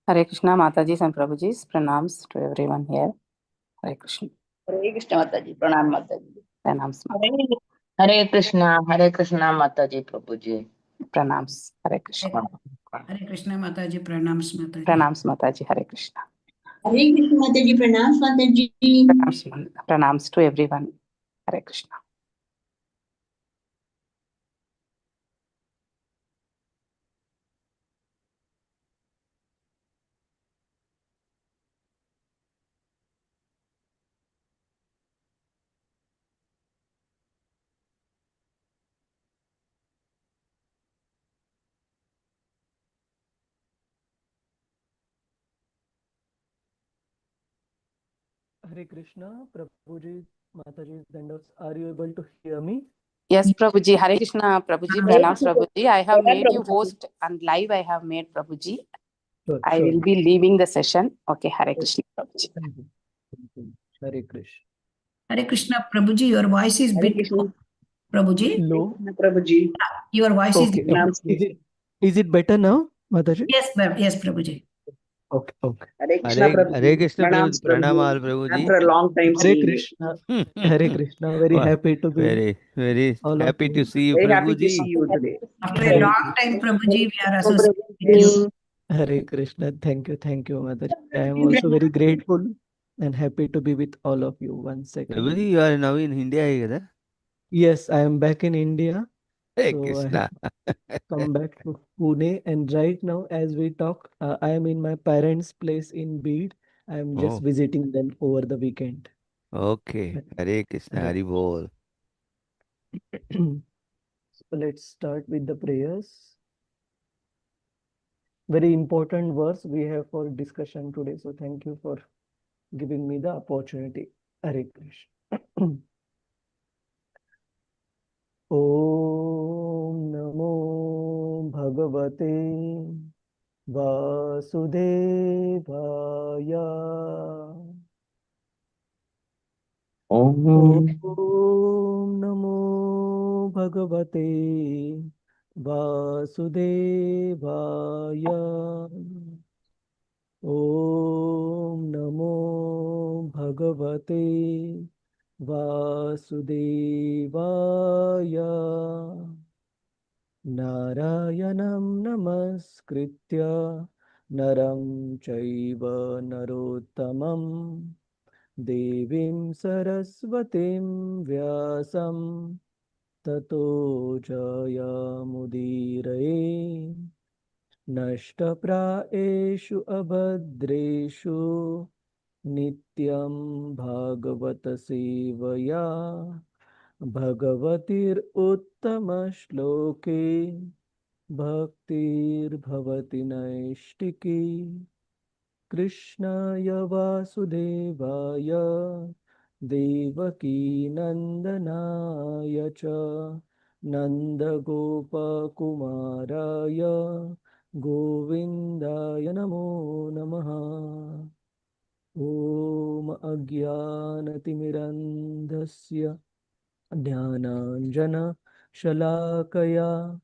Hare Krishna, Mataji and Prabhujis. Pranams to everyone here. Hare Krishna. Hare Krishna Mataji. Pranam Mataji. Pranams. Hare Krishna Mataji Prabhuji. Pranams. Hare Krishna. Hare Krishna Mataji. Pranams Mataji. Pranams Mataji. Hare Krishna. Hare Krishna Mataji. Pranams Mataji. Pranams to everyone. Hare Krishna. Hare Krishna, Prabhuji, Mataji, Dandos, are you able to hear me? Yes, Prabhuji. Hare Krishna, Prabhuji. Pranams, Prabhuji. I have made you host and live I have made Prabhuji. Sure, I will be leaving the session. Okay, Hare Krishna, Prabhuji. Thank you. Hare Krishna. Hare Krishna Prabhuji, your voice is bit low. Prabhuji, Low. Prabhuji. your voice Okay. Is it better now, Mataji? Yes, Prabhuji. Okay. Hare Krishna Prabhuji. Hare Krishna Pranams Pranamal Prabhuji. Prabhuji. After a long time Hare seeing you. Krishna. Hare Krishna. Very happy to be Very all of happy you. to see you, Very happy to see Prabhuji. you today. After a long time, Prabhuji, we are associated with you. Hare Krishna. Thank you, Mataji. I am also very grateful and happy to be with all of you once again. Prabhuji, you are now in India, kada? Yes, I am back in India. Hare So I Krishna. have come back to Pune, and right now, as we talk, I am in my parents' place in Bid. I am just Oh, visiting them over the weekend. okay. Hare Krishna, Hare Hari Bol. So let's start with the prayers. Very important verse we have for discussion today. So thank you for giving me the opportunity. Hare Krishna. Om Namo Bhagavate Vasudevaya. Om Namo Bhagavate Vasudevaya. Om Namo Bhagavate Vasudevaya. Narayanam Namaskritya Naram Chaiva Narottamam Devim Saraswatim Vyasam Tato Jayamudiraye Nashtapraeshu Abhadreshu Nityam Bhagavata Sevaya Bhagavatir Uttama Shloke Bhaktir Bhavati Naishtiki Krishnaya Vasudevaya Devaki Nandanaya Cha Nanda Gopa Kumaraya Govindaya Namo Namaha. Om Ajnanatimirandhasya Jnananjana Shalakaya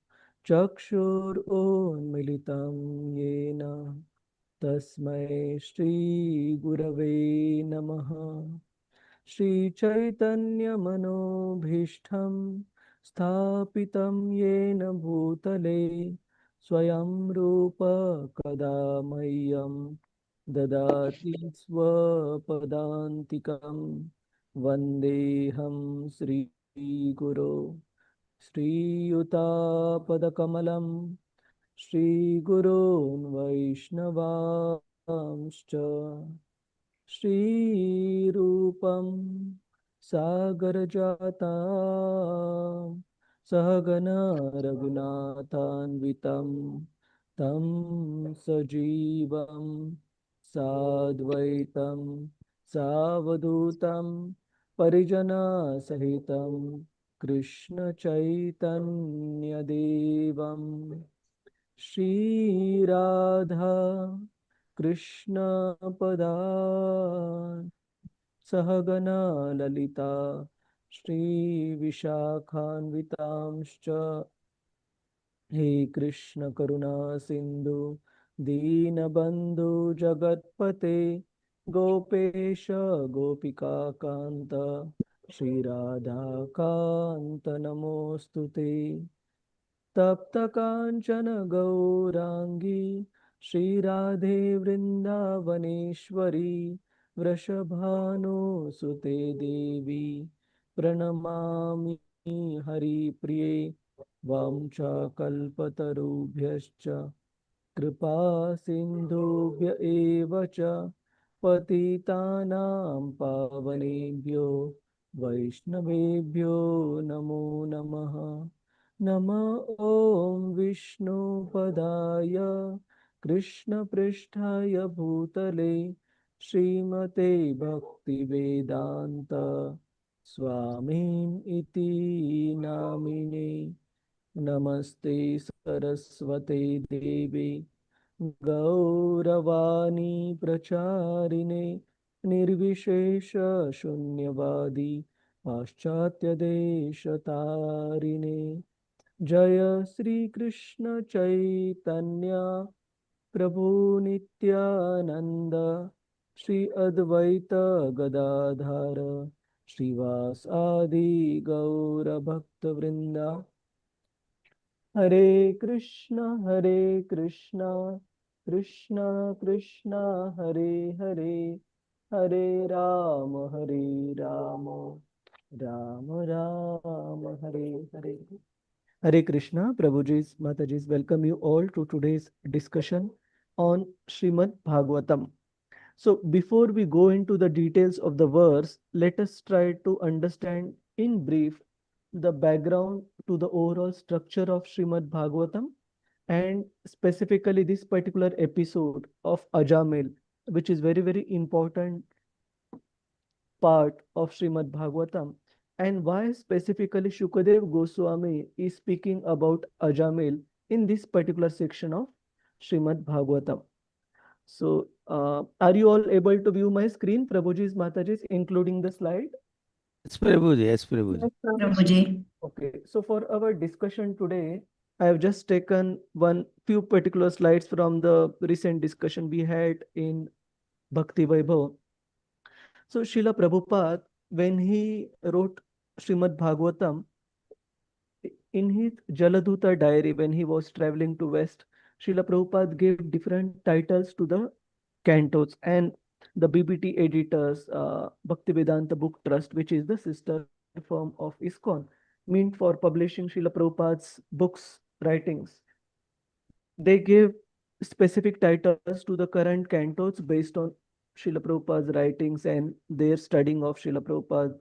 Chakshur Unmilitam Yena Tasmai Shri Gurave Namaha. Shri Chaitanya Manobhishtam Sthapitam Yena Bhutale Swayam Rupa Kadamayam Dadati Swapadantikam Vandeham Sri Guru Sri Yuta Padakamalam Shri Gurun Vaishnavamscha Shri Rupam Sagarjata Sahagana Raghunathanvitam Tam Sajivam Sadvaitam Savadutam Parijana Sahitam Krishna Chaitanya Devam Shri Radha Krishna Padan Sahagana Lalita Shri Vishakhanvitamscha He Krishna Karuna Sindhu Deenabandhu Jagatpate Gopesha Gopika Kanta Shri Radha Kanta Namostute Tapta Kanchana Gaurangi Shri Radhe Vrindavaneshwari Vrishabhanu Sute Devi Pranamami Hari Priye Vamcha Kalpatarubhyascha Kripa Sindhubhya eva cha Patitanam Pavanebhyo Vaishnavebhyo Namo Namaha Nama Om Vishnu Padaya Krishna Pristhaya Bhutale Srimate Bhakti Vedanta Swamin Iti Namine Namaste Saraswate Devi Gauravani Pracharine Nirvishesha Shunyavadi Paschatya Deshatarine Jaya Sri Krishna Chaitanya Prabhu Nityananda Shri Advaita Gadadhara Srivas Adi Gaura Bhakta Vrinda Hare Krishna, Krishna Krishna, Hare Hare, Hare Rama, Rama Rama, Hare Hare. Hare Krishna, Prabhuji's, Mataji's, welcome you all to today's discussion on Srimad Bhagavatam. So before we go into the details of the verse, let us try to understand in brief the background to the overall structure of Srimad Bhagavatam and specifically this particular episode of Ajamil, which is very, very important part of Srimad Bhagavatam, and why specifically Shukadev Goswami is speaking about Ajamil in this particular section of Srimad Bhagavatam. So, are you all able to view my screen, Prabhuji's, Mataji's, including the slide? Yes, Prabhuji. Yes, Prabhuji. Prabhuji. Okay, so for our discussion today, I have just taken one few particular slides from the recent discussion we had in Bhakti Vaibhav. So Srila Prabhupada, when he wrote Srimad Bhagavatam, in his Jaladuta diary, when he was traveling to West, Srila Prabhupada gave different titles to the cantos, and the BBT editors, Bhaktivedanta Book Trust, which is the sister firm of ISKCON, meant for publishing Srila Prabhupada's books, writings. They gave specific titles to the current cantos based on Srila Prabhupada's writings and their studying of Srila Prabhupada's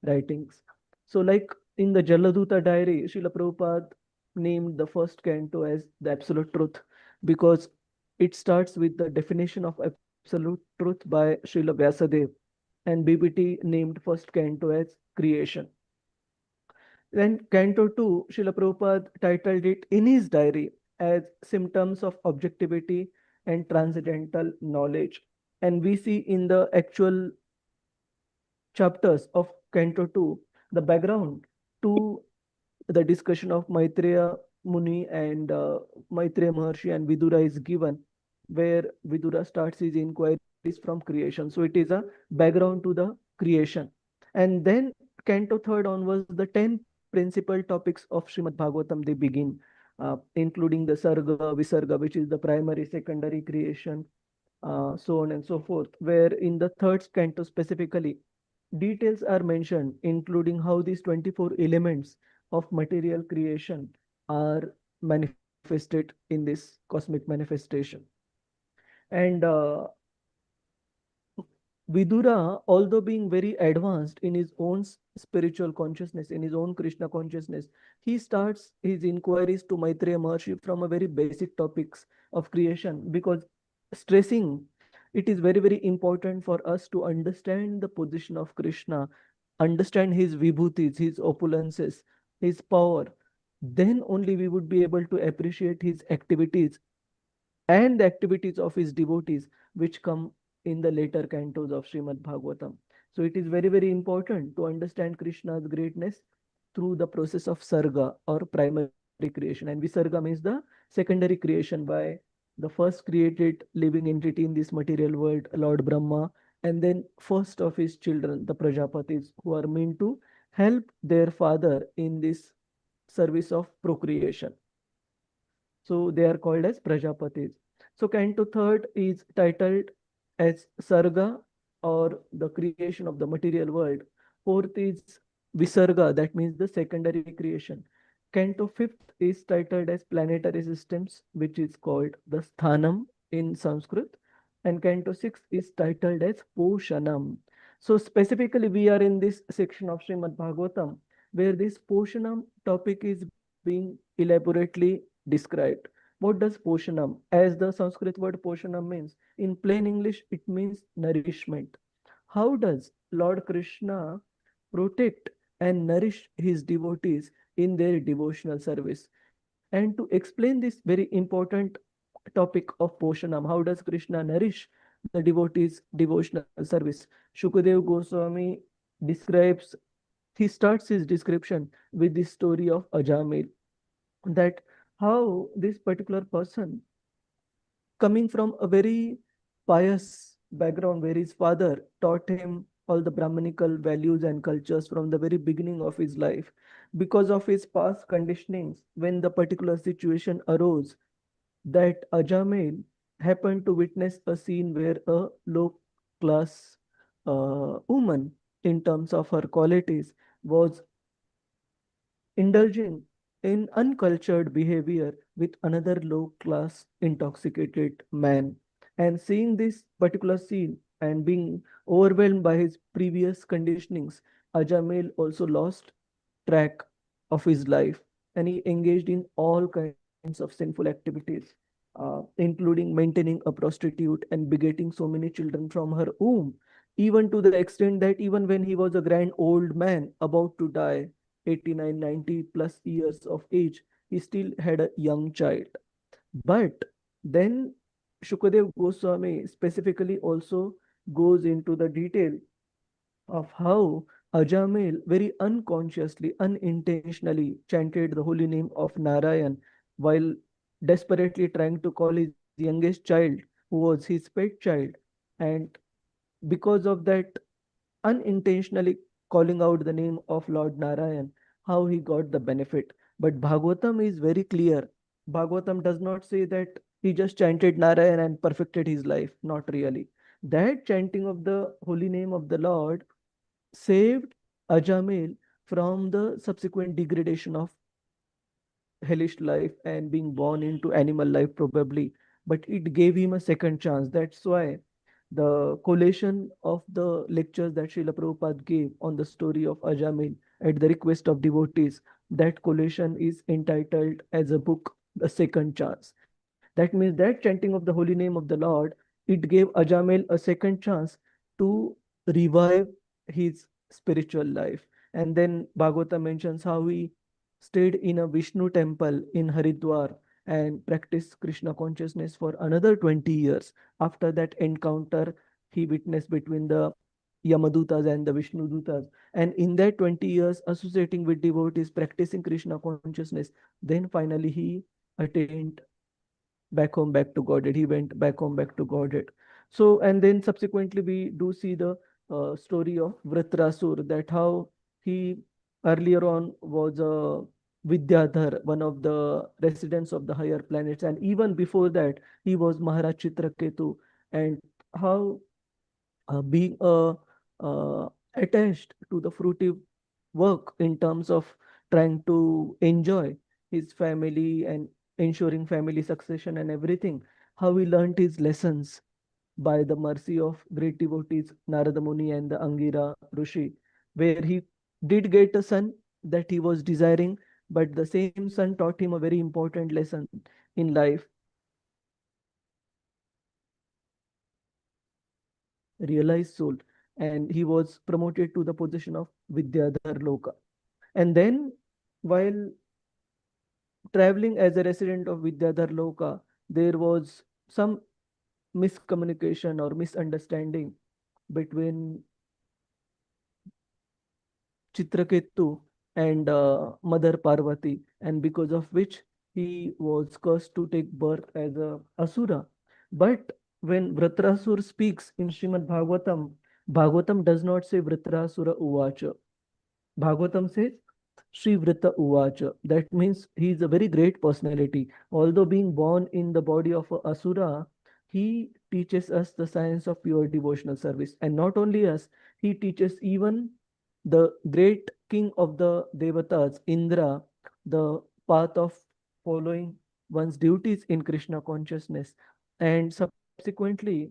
writings. So, like in the Jaladuta diary, Srila Prabhupada named the first canto as the Absolute Truth because it starts with the definition of Absolute Truth by Srila Vyasadev, and BBT named first canto as Creation. Then Canto 2, Srila Prabhupada titled it in his diary as Symptoms of Objectivity and Transcendental Knowledge. And we see in the actual chapters of Canto 2, the background to the discussion of Maitreya Muni and Maitreya Maharshi and Vidura is given, where Vidura starts his inquiries from creation. So it is a background to the creation. And then Canto 3rd onwards, the 10 principal topics of Srimad Bhagavatam, they begin, including the Sarga, Visarga, which is the primary, secondary creation, so on and so forth, where in the third canto specifically, details are mentioned, including how these 24 elements of material creation are manifested in this cosmic manifestation. And Vidura, although being very advanced in his own spiritual consciousness, in his own Krishna consciousness, he starts his inquiries to Maitreya Maharshi from a very basic topics of creation, because stressing it is very, very important for us to understand the position of Krishna, understand his vibhutis, his opulences, his power, then only we would be able to appreciate his activities and the activities of his devotees, which come in the later cantos of Srimad Bhagavatam. So it is very, very important to understand Krishna's greatness through the process of Sarga or primary creation. And Visarga means the secondary creation by the first created living entity in this material world, Lord Brahma, and then first of his children, the Prajapatis, who are meant to help their father in this service of procreation. So they are called as Prajapatis. So Canto third is titled as Sarga or the creation of the material world. Fourth is Visarga, that means the secondary creation. Canto fifth is titled as planetary systems, which is called the Sthanam in Sanskrit. And Canto sixth is titled as Poshanam. So specifically, we are in this section of Srimad Bhagavatam where this Poshanam topic is being elaborately described. What does Poshanam? As the Sanskrit word Poshanam means, in plain English, it means nourishment. How does Lord Krishna protect and nourish his devotees in their devotional service? And to explain this very important topic of Poshanam, how does Krishna nourish the devotees' devotional service? Shukadev Goswami describes, he starts his description with the story of Ajamil, that how this particular person, coming from a very pious background where his father taught him all the Brahmanical values and cultures from the very beginning of his life, because of his past conditionings, when the particular situation arose, that Ajamil happened to witness a scene where a low class woman, in terms of her qualities, was indulging in uncultured behavior with another low class intoxicated man. And seeing this particular scene and being overwhelmed by his previous conditionings, Ajamil also lost track of his life and he engaged in all kinds of sinful activities, including maintaining a prostitute and begetting so many children from her womb, even to the extent that even when he was a grand old man about to die, 89, 90 plus years of age, he still had a young child. But then Shukadev Goswami specifically also goes into the detail of how Ajamil very unconsciously, unintentionally chanted the holy name of Narayan while desperately trying to call his youngest child, who was his pet child. And because of that, unintentionally calling out the name of Lord Narayan, how he got the benefit. But Bhagavatam is very clear. Bhagavatam does not say that he just chanted Narayan and perfected his life. Not really. That chanting of the holy name of the Lord saved Ajamil from the subsequent degradation of hellish life and being born into animal life probably, but it gave him a second chance. That's why the collation of the lectures that Srila Prabhupada gave on the story of Ajamil at the request of devotees, that collation is entitled as a book, The Second Chance. That means that chanting of the holy name of the Lord, it gave Ajamil a second chance to revive his spiritual life. And then Bhagavata mentions how he stayed in a Vishnu temple in Haridwar and practiced Krishna consciousness for another 20 years. After that encounter he witnessed between the Yamadutas and the Vishnu Dutas. And in that 20 years, associating with devotees, practicing Krishna consciousness, then finally he attained back home, back to Godhead. He went back home, back to Godhead. So, and then subsequently we do see the story of Vritrasur, that how he earlier on was a Vidyadhar, one of the residents of the higher planets, and even before that he was Maharaj Chitraketu, and how being attached to the fruitive work in terms of trying to enjoy his family and ensuring family succession and everything, how he learned his lessons by the mercy of great devotees Narada Muni and the Angira Rishi, where he did get a son that he was desiring, but the same son taught him a very important lesson in life, realized soul, and he was promoted to the position of Vidyadhar Loka. And then while traveling as a resident of Vidyadhar Loka, there was some miscommunication or misunderstanding between Chitraketu and Mother Parvati, and because of which he was cursed to take birth as a Asura. But when Vritrasur speaks in Srimad Bhagavatam, Bhagavatam does not say Vritrasura Uvacha. Bhagavatam says Sri Vrita Uvacha. That means he is a very great personality. Although being born in the body of a Asura, he teaches us the science of pure devotional service. And not only us, he teaches even the great king of the Devatas, Indra, the path of following one's duties in Krishna consciousness. And subsequently,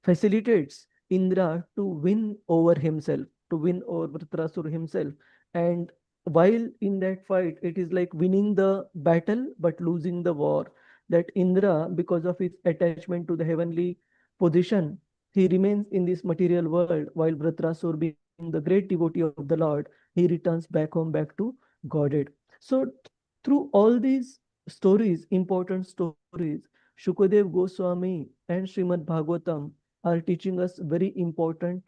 facilitates Indra to win over himself, to win over Vritrasur himself. And while in that fight, it is like winning the battle but losing the war. That Indra, because of his attachment to the heavenly position, he remains in this material world, while Vritrasur, being the great devotee of the Lord, he returns back home, back to Godhead. So, through all these stories, important stories, Shukadev Goswami and Srimad Bhagavatam are teaching us very important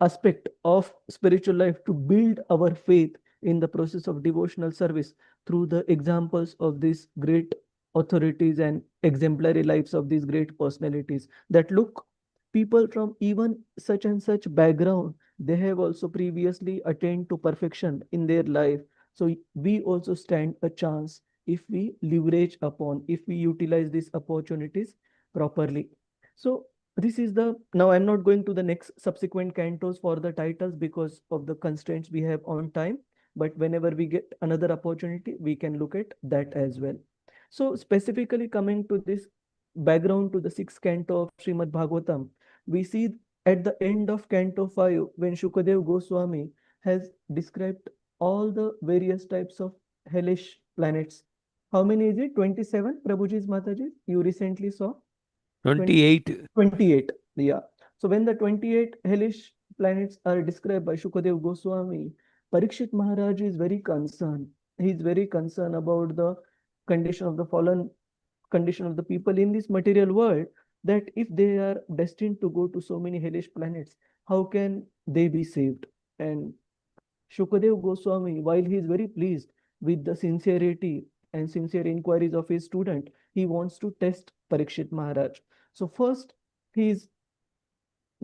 aspect of spiritual life to build our faith in the process of devotional service through the examples of these great authorities and exemplary lives of these great personalities. That look, people from even such and such background, they have also previously attained to perfection in their life. So we also stand a chance if we leverage upon, if we utilize these opportunities properly. So this is the, now I'm not going to the next subsequent cantos for the titles because of the constraints we have on time, but whenever we get another opportunity, we can look at that as well. So specifically coming to this background to the sixth canto of Srimad Bhagavatam, we see at the end of canto 5, when Shukadev Goswami has described all the various types of hellish planets. How many is it? 27, Prabhuji's Mataji, you recently saw? 28. 28, yeah. So when the 28 hellish planets are described by Shukadev Goswami, Parikshit Maharaj is very concerned. He is very concerned about the condition of the fallen, condition of the people in this material world, that if they are destined to go to so many hellish planets, how can they be saved? And Shukadev Goswami, while he is very pleased with the sincerity and sincere inquiries of his student, he wants to test Parikshit Maharaj. So first, he is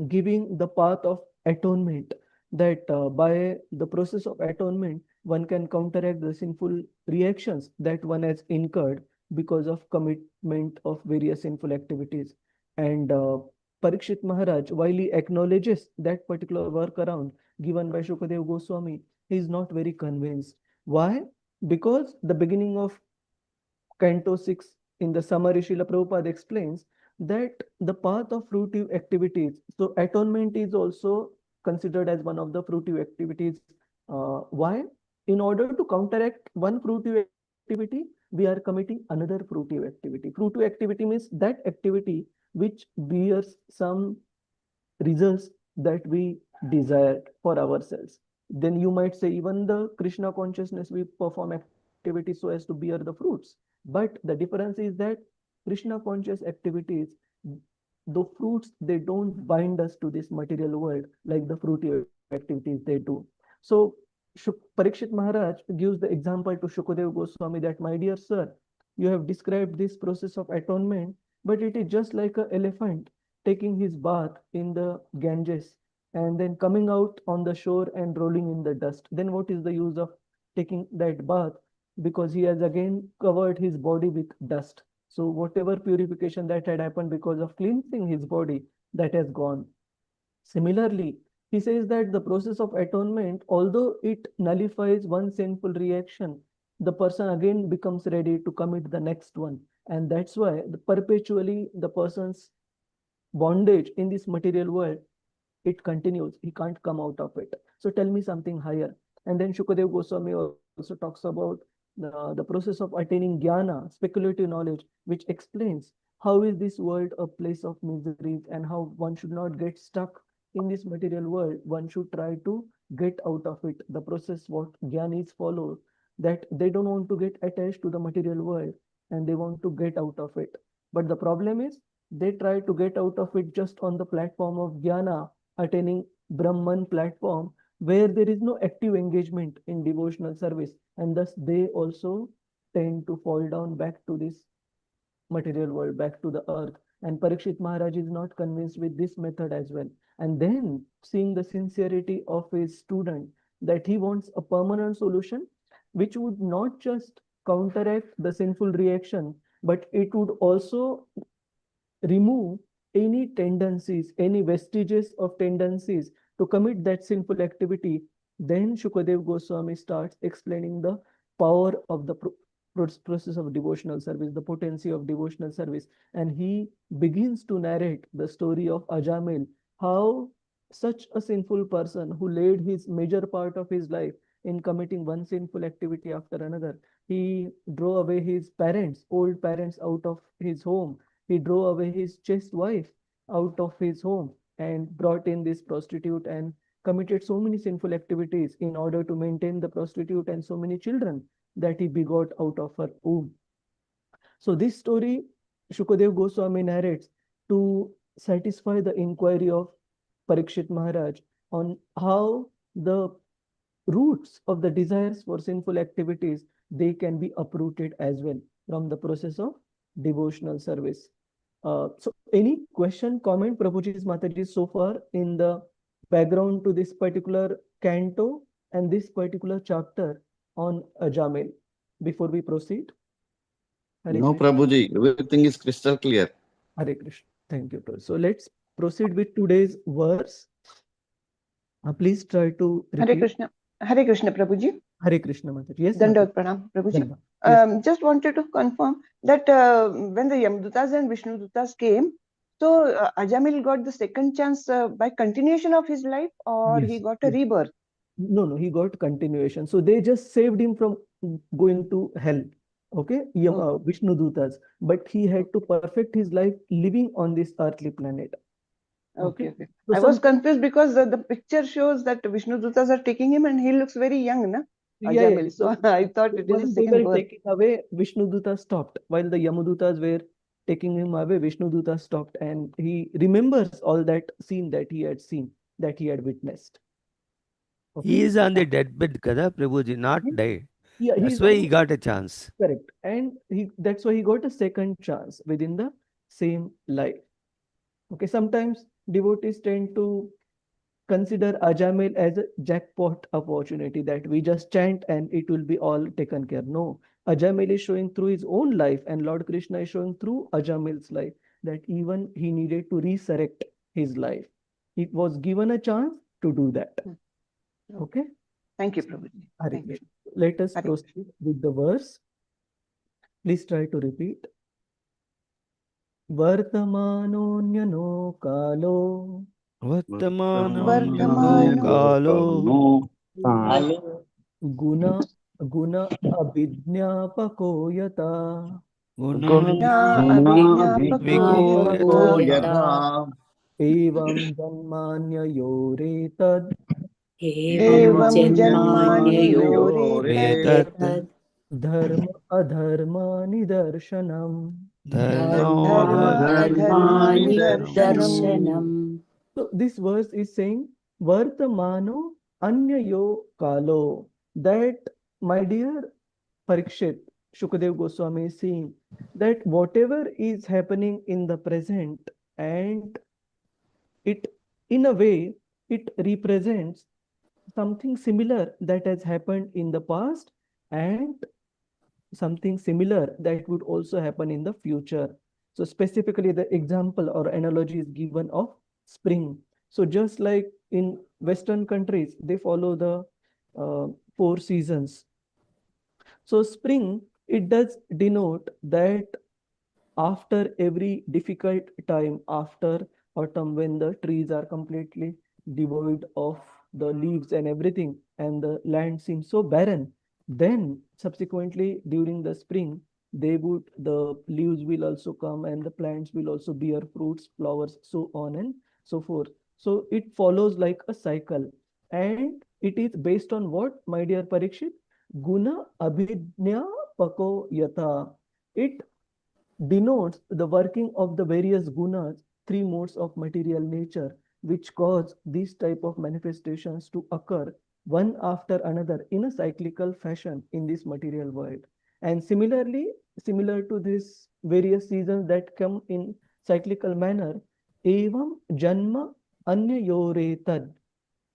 giving the path of atonement, that by the process of atonement, one can counteract the sinful reactions that one has incurred because of commitment of various sinful activities. And Parikshit Maharaj, while he acknowledges that particular workaround given by Shukadev Goswami, he is not very convinced. Why? Because the beginning of Canto 6 in the summary, Srila Prabhupada explains that the path of fruitive activities, so atonement is also considered as one of the fruitive activities. Why? In order to counteract one fruitive activity, we are committing another fruitive activity. Fruitive activity means that activity which bears some results that we desire for ourselves. Then you might say even the Krishna consciousness, we perform activities so as to bear the fruits. But the difference is that Krishna conscious activities, the fruits, they don't bind us to this material world like the fruitive activities they do. So Parikshit Maharaj gives the example to Shukadev Goswami that, my dear sir, you have described this process of atonement, but it is just like an elephant taking his bath in the Ganges and then coming out on the shore and rolling in the dust. Then what is the use of taking that bath? Because he has again covered his body with dust. So whatever purification that had happened because of cleansing his body, that has gone. Similarly, he says that the process of atonement, although it nullifies one sinful reaction, the person again becomes ready to commit the next one. And that's why perpetually the person's bondage in this material world, it continues. He can't come out of it. So tell me something higher. And then Shukadev Goswami also talks about the process of attaining jnana, speculative knowledge, which explains how is this world a place of miseries and how one should not get stuck in this material world. One should try to get out of it. The process what jnana is followed that they don't want to get attached to the material world and they want to get out of it. But the problem is they try to get out of it just on the platform of jnana, attaining Brahman platform, where there is no active engagement in devotional service, and thus they also tend to fall down back to this material world, back to the earth. And Parikshit Maharaj is not convinced with this method as well. And then seeing the sincerity of his student, that he wants a permanent solution which would not just counteract the sinful reaction, but it would also remove any tendencies, any vestiges of tendencies to commit that sinful activity. Then Shukadev Goswami starts explaining the power of the process of devotional service, the potency of devotional service. And he begins to narrate the story of Ajamil, how such a sinful person who laid his major part of his life in committing one sinful activity after another. He drove away his parents, old parents, out of his home. He drove away his chaste wife out of his home and brought in this prostitute and committed so many sinful activities in order to maintain the prostitute and so many children that he begot out of her womb. So this story Shukadev Goswami narrates to satisfy the inquiry of Parikshit Maharaj on how the roots of the desires for sinful activities, they can be uprooted as well from the process of devotional service. So any question, comment, Prabhuji's, Mataji, so far in the background to this particular canto and this particular chapter on Ajamil before we proceed? Hare No, Krishna. Prabhuji, everything is crystal clear. Hare Krishna. Thank you, Prabhu. So let's proceed with today's verse. Please try to repeat. Hare Krishna, Prabhuji. Hare Krishna, Mataji. Yes, Dandavat Mataji. Pranam, Prabhuji. Dandavat. Yes. Just wanted to confirm that when the Yamadutas and Vishnudutas came, so Ajamil got the second chance by continuation of his life, or he Yes, got a yes. rebirth? No, he got continuation. So they just saved him from going to hell. Okay, Vishnu Dutas. But he had to perfect his life living on this earthly planet. Okay. So I was confused because the picture shows that Vishnudutas are taking him and he looks very young, na? Ajamil. So I thought it is while a they second were birth. taking away, Vishnu Dutas stopped. While the Yamadutas were taking him away, Vishnu Dutas stopped, and he remembers all that scene that he had seen, that he had witnessed. Okay? He is on the deathbed, Kada Prabhuji, not died. Yeah, That's why he got a chance. correct. And that's why he got a second chance within the same life. Okay, sometimes devotees tend to consider Ajamil as a jackpot opportunity, that we just chant and it will be all taken care. No, Ajamil is showing through his own life, and Lord Krishna is showing through Ajamil's life that even he needed to resurrect his life. He was given a chance to do that. Okay. Thank you, Prabhuji. Hare Thank you. Krishna. Let us Hare proceed with the verse. Please try to repeat. Vartamano kalo Vartamano kalo guna abhijnapako yata Viko Yatha evam janmanyayoretad Evam janmanyayoretat dharma adharma nidarshanam. dharma adharma nidarshanam. So this verse is saying, Vartamano anyayo kalo. That, my dear Parikshit, Shukadev Goswami is saying that whatever is happening in the present, and it, in a way, it represents something similar that has happened in the past and something similar that would also happen in the future. So specifically, the example or analogy is given of spring. So just like in Western countries, they follow the 4 seasons. So spring, it does denote that after every difficult time, after autumn, when the trees are completely devoid of the leaves and everything, and the land seems so barren, then subsequently during the spring, the leaves will also come and the plants will also bear fruits, flowers, so on and so forth. So it follows like a cycle. And it is based on what, my dear Parikshit? Guna abhidnya pako yata. It denotes the working of the various gunas, three modes of material nature, which cause these type of manifestations to occur one after another in a cyclical fashion in this material world. And similarly, similar to these various seasons that come in cyclical manner, evam janma anya yoretad.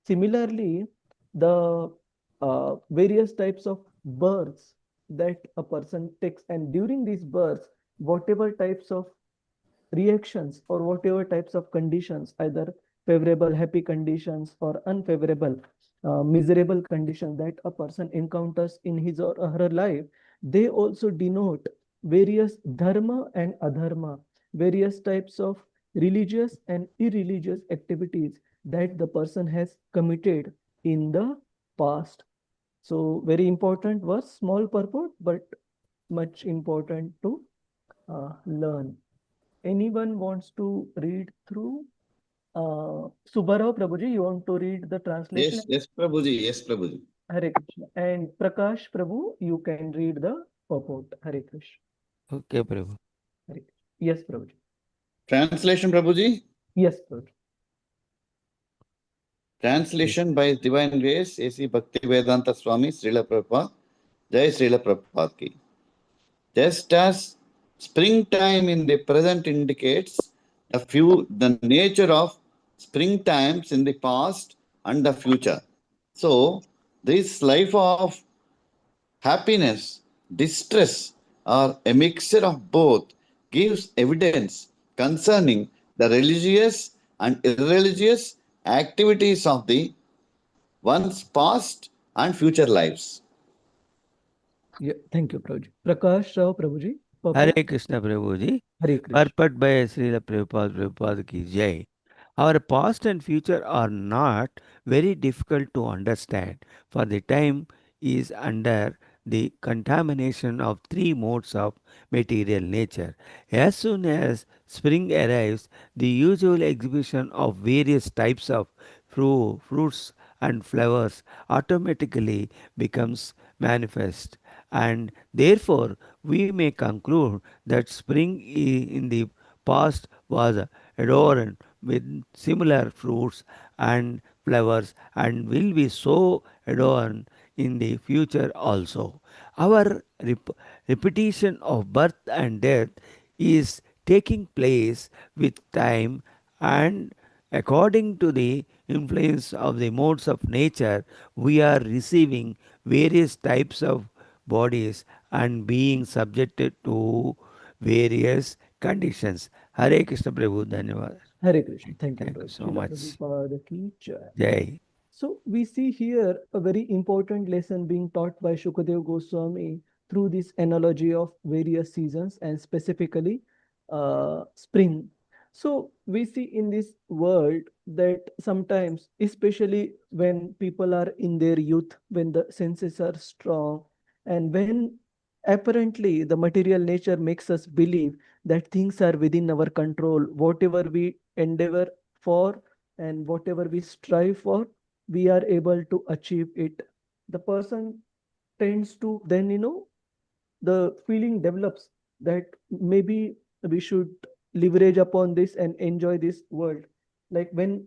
Similarly, the various types of births that a person takes, and during these births, whatever types of reactions or whatever types of conditions, either favorable, happy conditions or unfavorable, miserable conditions that a person encounters in his or her life, they also denote various dharma and adharma, various types of religious and irreligious activities that the person has committed in the past. So very important was small purport, but much important to learn. Anyone wants to read through? Subbarao Prabhuji, you want to read the translation? Yes, Prabhuji. Yes, Prabhuji. Hare Krishna. And Prakash Prabhu, you can read the purport. Hare Krishna. Okay, Prabhu. Hare Krishna. Yes, Prabhuji. Translation, Prabhuji. Yes, Prabhuji. Translation by His Divine Grace, A.C. Bhaktivedanta Swami, Srila Prabhupada. Jai Srila Prabhupada ki. Just as springtime in the present indicates the nature of springtimes in the past and the future. So, this life of happiness, distress, or a mixture of both gives evidence concerning the religious and irreligious activities of the one's past and future lives. Yeah, thank you, Prabhuji. Prakash Rao Prabhuji. Hare Purport. Krishna Prabhuji. Hare Krishna. Purport by Srila Prabhupada ki jai. Our past and future are not very difficult to understand, for the time is under the contamination of three modes of material nature. As soon as spring arrives, the usual exhibition of various types of fruits and flowers automatically becomes manifest, and therefore we may conclude that spring in the past was adorned with similar fruits and flowers and will be so adorned in the future also. Our repetition of birth and death is taking place with time, and according to the influence of the modes of nature, we are receiving various types of bodies and being subjected to various conditions. Hare Krishna Prabhu, Dhanyavad. Hare Krishna. Thank you, Thank you Prabhuji. so Srila much. Prabhupada ki jai. Jai. So we see here a very important lesson being taught by Shukadev Goswami through this analogy of various seasons and specifically spring. So we see in this world that sometimes, especially when people are in their youth, when the senses are strong, and when apparently the material nature makes us believe that things are within our control, whatever we endeavor for and whatever we strive for, we are able to achieve it. The person tends to then, the feeling develops that maybe we should leverage upon this and enjoy this world. Like when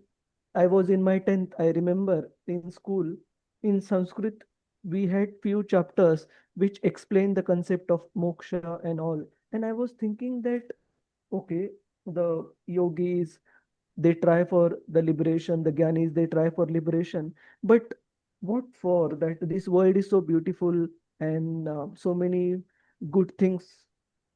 I was in my 10th, I remember in school, in Sanskrit, we had few chapters which explain the concept of moksha and all. And I was thinking that, okay, the yogis, they try for the liberation, the Gyanis, they try for liberation. But what for? That this world is so beautiful and so many good things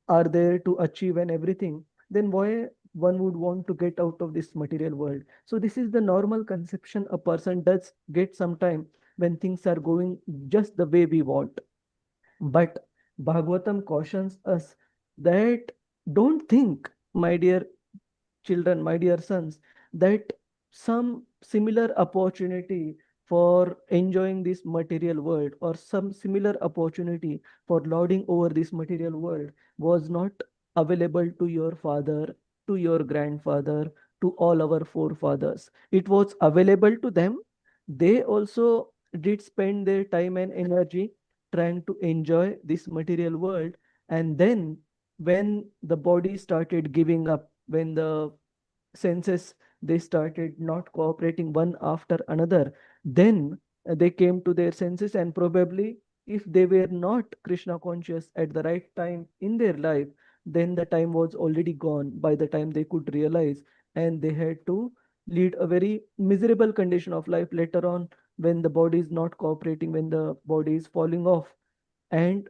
are there to achieve and everything. Then why one would want to get out of this material world? So this is the normal conception a person does get sometime when things are going just the way we want. But Bhagavatam cautions us that don't think, my dear children, my dear sons, that some similar opportunity for enjoying this material world or some similar opportunity for lording over this material world was not available to your father, to your grandfather, to all our forefathers. It was available to them. They also did spend their time and energy trying to enjoy this material world. And then when the body started giving up, when the senses, they started not cooperating one after another, then they came to their senses, and probably if they were not Krishna conscious at the right time in their life, then the time was already gone by the time they could realize, and they had to lead a very miserable condition of life later on, when the body is not cooperating, when the body is falling off, and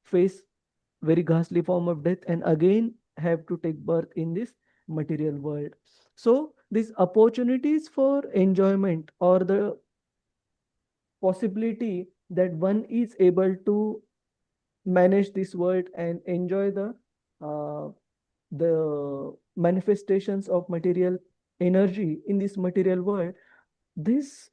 face very ghastly form of death, and again have to take birth in this material world. So these opportunities for enjoyment, or the possibility that one is able to manage this world and enjoy uh, the manifestations of material energy in this material world, this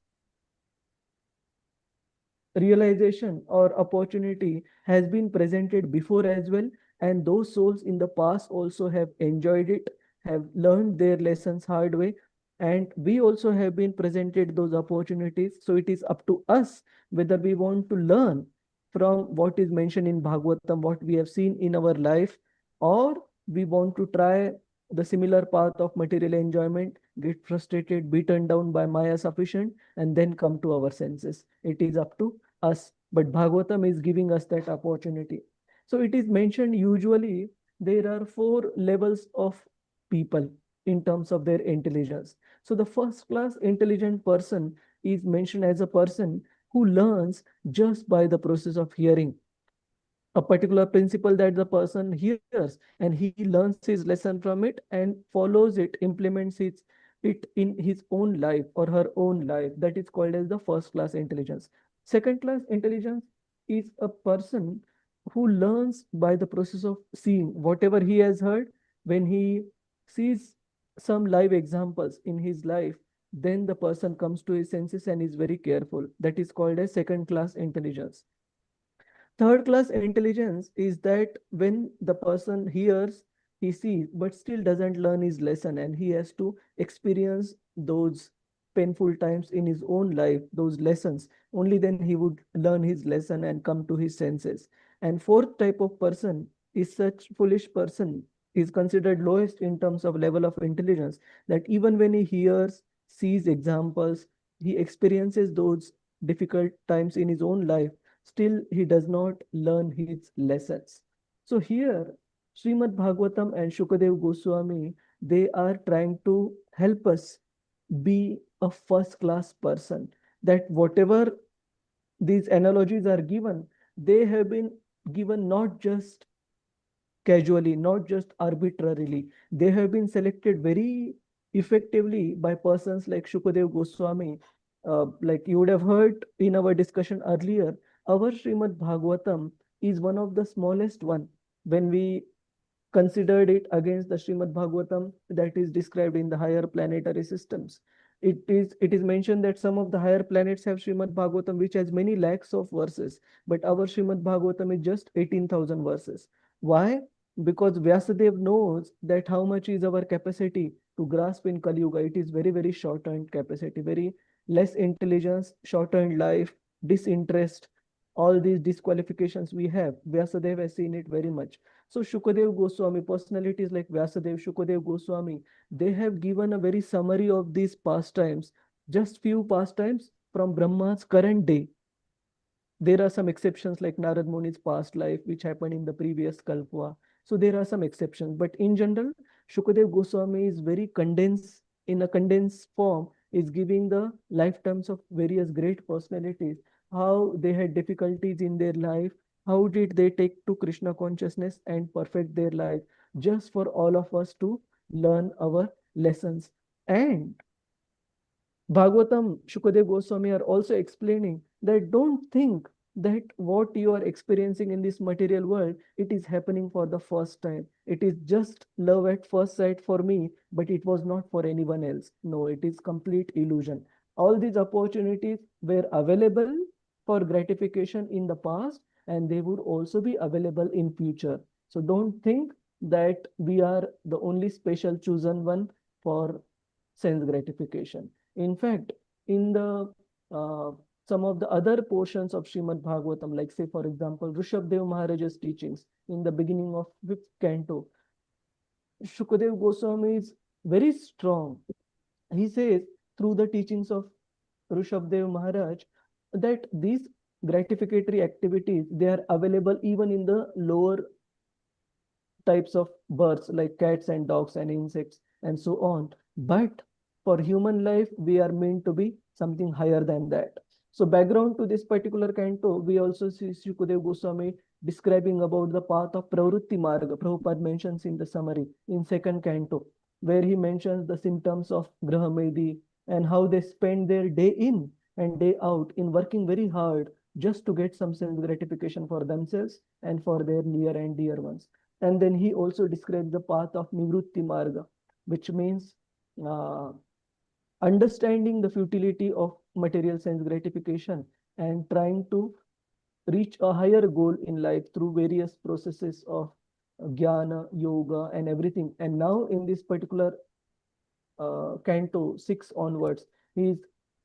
realization or opportunity has been presented before as well, and those souls in the past also have enjoyed it, have learned their lessons hard way, and we also have been presented those opportunities. So it is up to us whether we want to learn from what is mentioned in Bhagavatam, what we have seen in our life, or we want to try the similar path of material enjoyment, get frustrated, beaten down by Maya sufficient, and then come to our senses. It is up to us, but Bhagavatam is giving us that opportunity. So it is mentioned usually there are 4 levels of people in terms of their intelligence. So the first class intelligent person is mentioned as a person who learns just by the process of hearing a particular principle that the person hears, and he learns his lesson from it and follows it, implements it in his own life or her own life. That is called as the first class intelligence. Second class intelligence is a person who learns by the process of seeing whatever he has heard. When he sees some live examples in his life, then the person comes to his senses and is very careful. That is called as second class intelligence. Third class intelligence is that when the person hears, he sees, but still doesn't learn his lesson, and he has to experience those painful times in his own life, those lessons. Only then he would learn his lesson and come to his senses. And fourth type of person is such foolish person, is considered lowest in terms of level of intelligence, that even when he hears, sees examples, he experiences those difficult times in his own life, still he does not learn his lessons. So here, Srimad Bhagavatam and Shukadev Goswami, they are trying to help us be a first class person. That whatever these analogies are given, they have been given not just casually, not just arbitrarily. They have been selected very effectively by persons like Shukadev Goswami. Like you would have heard in our discussion earlier, our Srimad Bhagavatam is one of the smallest one when we considered it against the Srimad Bhagavatam that is described in the higher planetary systems. It is mentioned that some of the higher planets have Srimad Bhagavatam which has many lakhs of verses, but our Srimad Bhagavatam is just 18,000 verses. Why? Because Vyasadeva knows that how much is our capacity to grasp in Kali Yuga. It is very, very shortened capacity, very less intelligence, shortened life, disinterest, all these disqualifications we have. Vyasadeva has seen it very much. So Shukadev Goswami, personalities like Vyasadeva, Shukadev Goswami, they have given a very summary of these pastimes, just few pastimes from Brahma's current day. There are some exceptions like Narad Muni's past life, which happened in the previous Kalpa. So there are some exceptions, but in general, Shukadev Goswami is very condensed, in a condensed form, is giving the lifetimes of various great personalities, how they had difficulties in their life, how did they take to Krishna consciousness and perfect their life, just for all of us to learn our lessons. And Bhagavatam, Shukadev Goswami are also explaining that don't think that what you are experiencing in this material world, it is happening for the first time. It is just love at first sight for me, but it was not for anyone else. No, it is complete illusion. All these opportunities were available for gratification in the past, and they would also be available in future. So don't think that we are the only special chosen one for sense gratification. In fact, in the some of the other portions of Srimad Bhagavatam, like say, for example, Rishabdev Maharaj's teachings in the beginning of 5th canto, Shukadev Goswami is very strong. He says through the teachings of Rishabdev Maharaj that these gratificatory activities, they are available even in the lower types of birds like cats and dogs and insects and so on. But for human life, we are meant to be something higher than that. So background to this particular canto, we also see Shukadev Goswami describing about the path of Pravrutti Marga. Prabhupada mentions in the summary in 2nd canto, where he mentions the symptoms of Grahamedi and how they spend their day in and day out in working very hard just to get some sense gratification for themselves and for their near and dear ones. And then he also describes the path of Nivrutti Marga, which means understanding the futility of material sense gratification and trying to reach a higher goal in life through various processes of jnana, yoga, and everything. And now in this particular canto 6 onwards, he is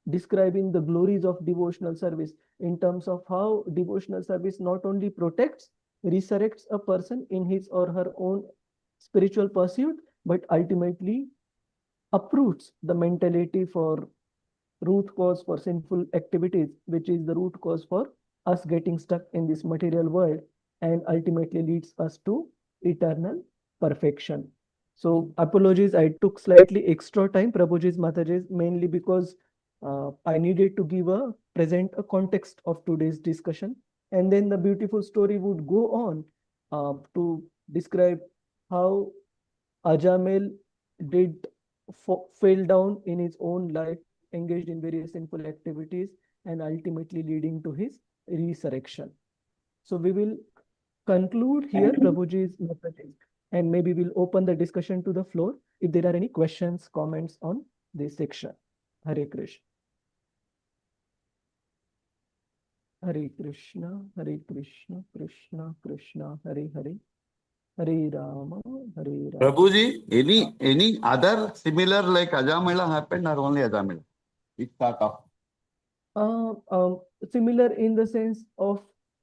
describing the glories of devotional service in terms of how devotional service not only protects, resurrects a person in his or her own spiritual pursuit, but ultimately uproots the mentality for root cause for sinful activities, which is the root cause for us getting stuck in this material world and ultimately leads us to eternal perfection. So apologies, I took slightly extra time, Prabhuji's, Mataji's, mainly because I needed to give a context of today's discussion. And then the beautiful story would go on to describe how Ajamel did fell down in his own life, engaged in various sinful activities, and ultimately leading to his resurrection. So we will conclude here Prabhuji's messages, and maybe we'll open the discussion to the floor if there are any questions, comments on this section. Hare Krishna. Hare Krishna, Hare Krishna, Krishna Krishna, Hare Hare, Hare Rama, Hare Rama. Prabhuji, any other similar like Ajamila happened or only Ajamila? Which part of? Similar in the sense of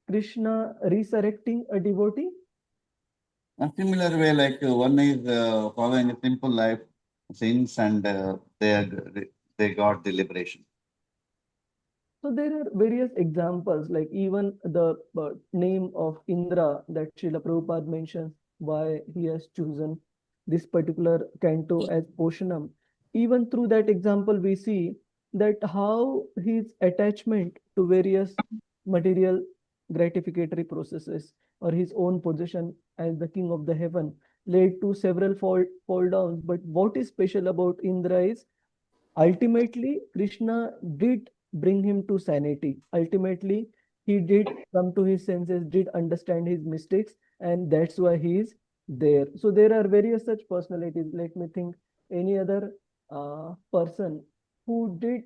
Krishna resurrecting a devotee? A similar way, like one is following a simple life, sins, and they got the liberation. So there are various examples, like even the name of Indra that Srila Prabhupada mentions, why he has chosen this particular canto as Poshanam. Even through that example, we see that how his attachment to various material gratificatory processes or his own position as the king of the heaven led to several fall downs. But what is special about Indra is ultimately Krishna did bring him to sanity. Ultimately, he did come to his senses, did understand his mistakes, and that's why he is there. So there are various such personalities. Let me think any other person who did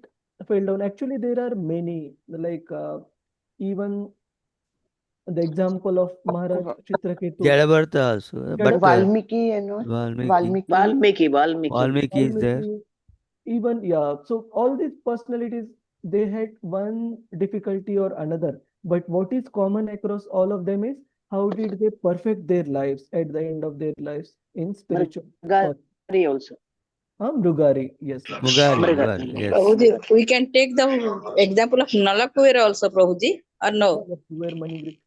fell down. Actually, there are many, like even the example of Maharaj Chitraketu. Jadavarta also. But Valmiki and all. Valmiki. Valmiki. Is there. Even, yeah, so all these personalities, they had one difficulty or another, but what is common across all of them is how did they perfect their lives at the end of their lives in spiritual path. Mrugari also. Mrugari, yes. Mugari, yes. Prabhuji, we can take the example of Nalakuvera also, Prabhuji, or no?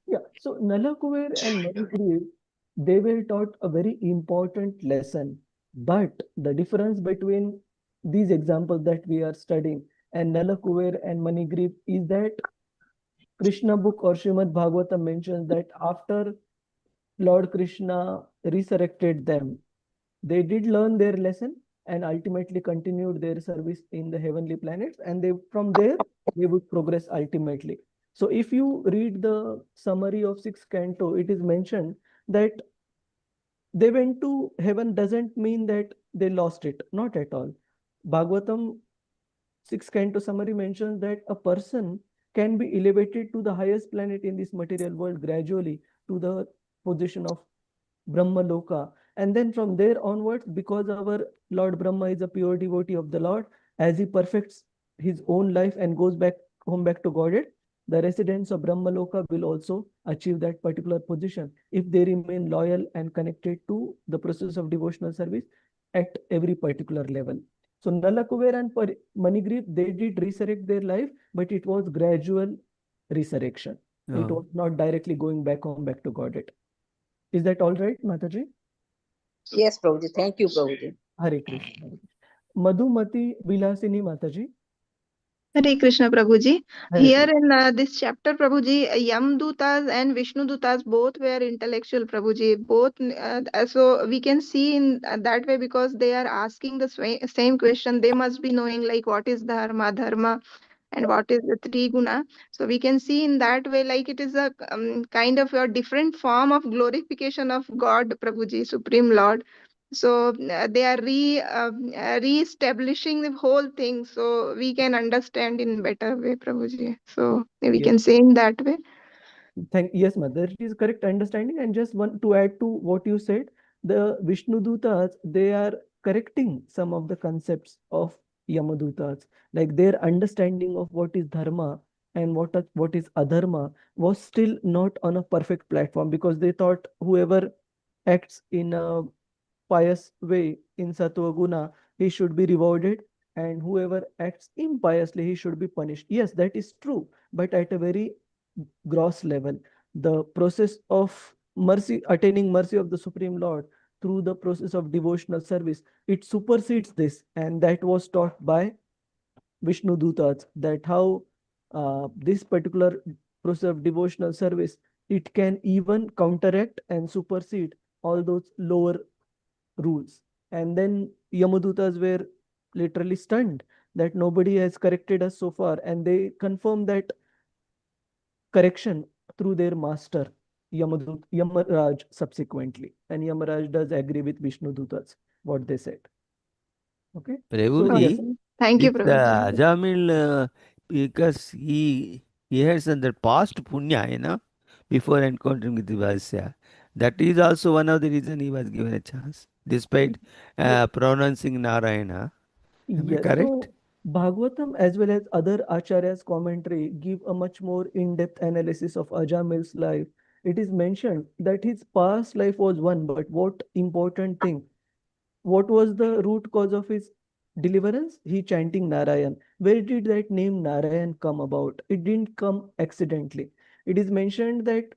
Yeah, so Nalakuver and Manigriv, they were taught a very important lesson, but the difference between these examples that we are studying and Nalakuver and Manigriv is that Krishna book or Srimad Bhagavatam mentions that after Lord Krishna resurrected them, they did learn their lesson and ultimately continued their service in the heavenly planets, and from there they would progress ultimately. So if you read the summary of 6th canto, it is mentioned that they went to heaven doesn't mean that they lost it, not at all. Bhagavatam 6th canto summary mentions that a person can be elevated to the highest planet in this material world gradually to the position of Brahma Loka. And then from there onwards, because our Lord Brahma is a pure devotee of the Lord, as he perfects his own life and goes back home back to Godhead, the residents of Brahmaloka will also achieve that particular position if they remain loyal and connected to the process of devotional service at every particular level. So Nala Kuber and Manigriv, they did resurrect their life, but it was gradual resurrection. It was not directly going back home back to Godhead. Is that all right, Mataji? Yes, Prabhuji. Thank you, Prabhuji. Hare Krishna. Madhumati Vilasini Mataji. Hare Krishna, Prabhuji. Hare Here Krishna. in this chapter, Prabhuji, Yamdutas and Vishnu Dutas both were intellectual, Prabhuji. Both, so we can see in that way because they are asking the same question. They must be knowing like what is dharma, and what is the triguna. So we can see in that way like it is a kind of a different form of glorification of God, Prabhuji, Supreme Lord. So they are re-establishing the whole thing, so we can understand in better way, Prabhuji. So we Yes. can say in that way. Yes, Mother, it is correct understanding. And just one to add to what you said, the Vishnu Dutas, they are correcting some of the concepts of Yamadutas. Like their understanding of what is dharma and what is adharma was still not on a perfect platform, because they thought whoever acts in a pious way in Sattva Guna, he should be rewarded, and whoever acts impiously, he should be punished. Yes, that is true, but at a very gross level. The process of mercy, attaining mercy of the Supreme Lord through the process of devotional service, it supersedes this, and that was taught by Vishnu Dutas, that how this particular process of devotional service, it can even counteract and supersede all those lower rules. And then Yamadutas were literally stunned that nobody has corrected us so far, and they confirm that correction through their master Yamaraj subsequently. And Yamaraj does agree with Vishnu Dutas, what they said. Okay. Prabhuji, Okay. Thank you, this Prabhuji. Ajamil, because he has the past punya, before encountering with the Vasya. That is also one of the reason he was given a chance, despite pronouncing Narayana. Am I Yes, correct? so Bhagavatam as well as other Acharyas' commentary give a much more in-depth analysis of Ajamil's life. It is mentioned that his past life was one, but what important thing, what was the root cause of his deliverance? He chanting Narayan. Where did that name Narayan come about? It didn't come accidentally. It is mentioned that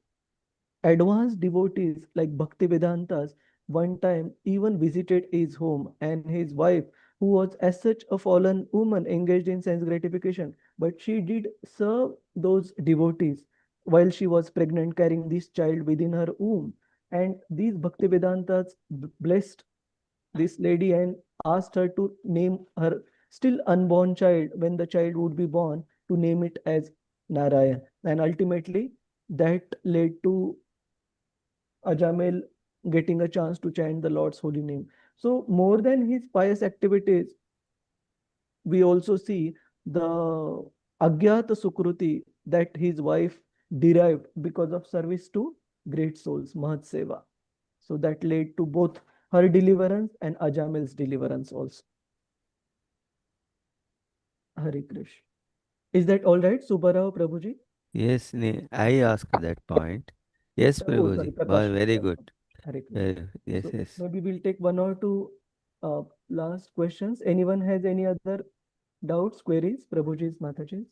advanced devotees like Bhakti Vedantas one time even visited his home, and his wife, who was as such a fallen woman engaged in sense gratification, but she did serve those devotees while she was pregnant, carrying this child within her womb. And these Bhakti Vedantas blessed this lady and asked her to name her still unborn child, when the child would be born, to name it as Narayan. And ultimately, that led to Ajamil getting a chance to chant the Lord's holy name. So more than his pious activities, we also see the Agyata Sukruti that his wife derived because of service to great souls, Mahat Seva. So that led to both her deliverance and Ajamil's deliverance also. Hare Krishna. Is that all right, Subbarao Prabhuji? Yes, I asked that point. Yes, Oh, sorry, Prabhuji. Prakash. Very good. Hare Krishna. Yes, So yes. maybe we'll take one or two last questions. Anyone has any other doubts, queries? Prabhuji's, Mataji's?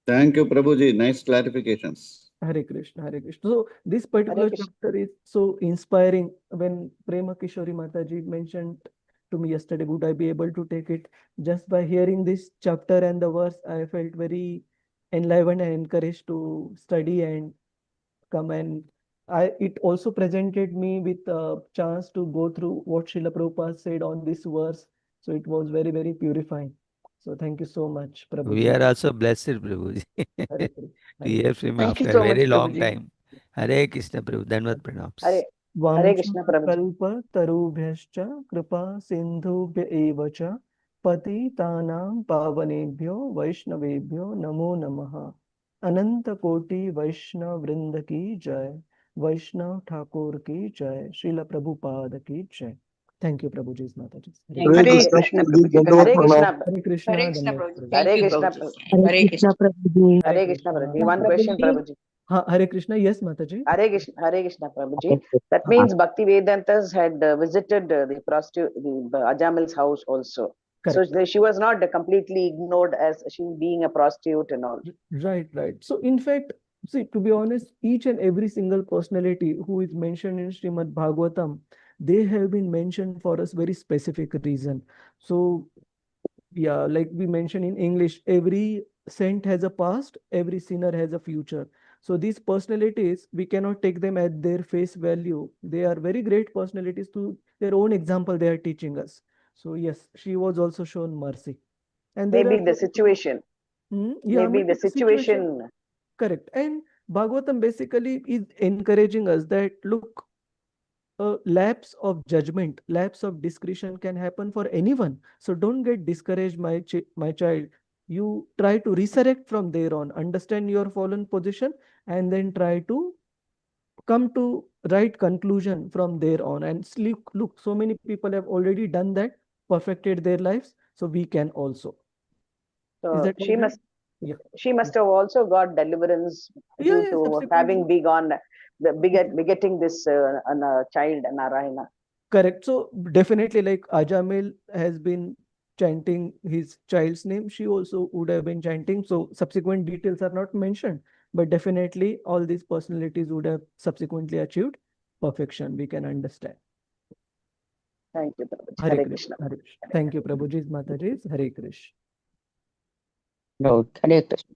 Thank you, Prabhuji. Nice clarifications. Hare Krishna, Hare Krishna. So this particular chapter is so inspiring. When Prema Kishori Mataji mentioned to me yesterday, would I be able to take it? Just by hearing this chapter and the verse, I felt very enlivened and encouraged to study and come, and it also presented me with a chance to go through what Srila Prabhupada said on this verse. So it was very, very purifying. So thank you so much, We Prabhuji. are also blessed, Prabhuji, Hare Krishna. to hear from Thank you after so a much, very long Prabhuji. time. Hare Krishna, Prabhu. Dhanvat pranams. Hare Krishna, Prabhuji. वाञ्छाकल्पतरुभ्यश्च कृपा सिन्धुभ्य एव च पतितानां पावनेभ्यो वैष्णवेभ्यो नमो नमः। अनंत कोटि वैष्णव वृंद की जय। वैष्णव ठाकुर की जय। श्रील प्रभुपाद की जय। Thank you, Prabhuji, Mataji. Hare Krishna, Prabhuji. Hare Krishna. Hare Krishna. Hare Krishna, Dhanwad, Prabhuji. Prabhuji. Thank Hare you, Krishna. Prabhuji. Hare Krishna. Prabhuji. Hare Krishna, Prabhuji. One question, Prabhuji. Hare Krishna. Yes, Mataji. Hare Krishna, Prabhuji. That means Bhakti Vedantas had visited the prostitute, the Ajamil's house also. Correct. So she was not completely ignored as she being a prostitute and all. Right, right. So in fact, see, to be honest, each and every single personality who is mentioned in Srimad Bhagavatam, they have been mentioned for a very specific reason. So yeah, like we mentioned in English, every saint has a past, every sinner has a future. So these personalities, we cannot take them at their face value. They are very great personalities. To their own example, they are teaching us. So yes, she was also shown mercy. And there Maybe are the situation. yeah, Maybe the situation. Correct. And Bhagavatam basically is encouraging us that look, a lapse of judgment, lapse of discretion can happen for anyone. So don't get discouraged, my child. You try to resurrect from there on, understand your fallen position, and then try to come to right conclusion from there on. And look, so many people have already done that, perfected their lives. So we can also. Is So that she must. Yeah. She must have also got deliverance due to subsequently. having begetting this child Narayana. Correct. So definitely, like Ajamil has been chanting his child's name, she also would have been chanting. So subsequent details are not mentioned, but definitely all these personalities would have subsequently achieved perfection. We can understand. Thank you, Prabhuji. Hare Hare Krishna. Krishna. Hare Krishna. Thank you, Prabhuji, Mataji. Hare Krishna. Hare Krishna.